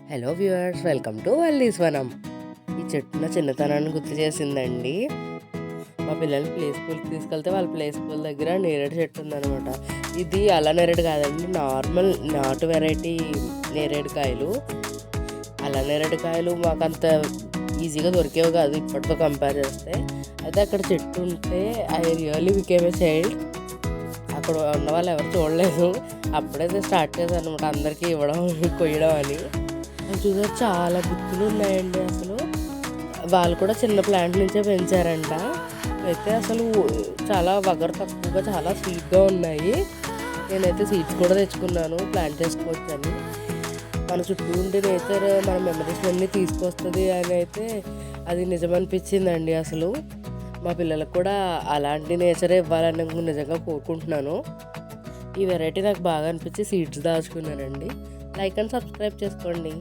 Hello viewers, welcome to Valli's వనం. ఈ చెట్టు నా చిన్నతనాన్ని గుర్తు చేసిందండి. మా పిల్లల్ని ప్లే స్కూల్కి తీసుకెళ్తే వాళ్ళ ప్లే స్కూల్ దగ్గర నేరేడు చెట్టు ఉందనమాట. ఇది అలా నేరేడు కాదండి, నార్మల్ నాటు వెరైటీ నేరేడు కాయలు. అలా నేరేడు కాయలు మాకు అంత ఈజీగా దొరికేవి కాదు ఇప్పటితో కంపేర్ చేస్తే. అయితే అక్కడ చెట్టు ఉంటే I really became a child. అక్కడ ఉన్న వాళ్ళు ఎవరు చూడలేదు, అప్పుడైతే స్టార్ట్ చేశాను అనమాట అందరికీ ఇవ్వడం కొయ్యడం అని. అది చూసారు, చాలా గుత్తులు ఉన్నాయండి. అసలు వాళ్ళు కూడా చిన్న ప్లాంట్ నుంచే పెంచారంట. అయితే అసలు చాలా వగరు తక్కువగా చాలా స్వీట్గా ఉన్నాయి. నేనైతే సీడ్స్ కూడా తెచ్చుకున్నాను, ప్లాంట్ చేసుకోవచ్చని. మన చుట్టూ ఉండే నేచర్ మన మెమరీస్ అన్నీ తీసుకొస్తుంది అని అయితే అది నిజమనిపించిందండి. అసలు మా పిల్లలకు కూడా అలాంటి నేచరే ఇవ్వాలని నిజంగా కోరుకుంటున్నాను. ఈ వెరైటీ నాకు బాగా అనిపించి సీడ్స్ దాచుకున్నానండి. లైక్ అండ్ సబ్స్క్రైబ్ చేసుకోండి.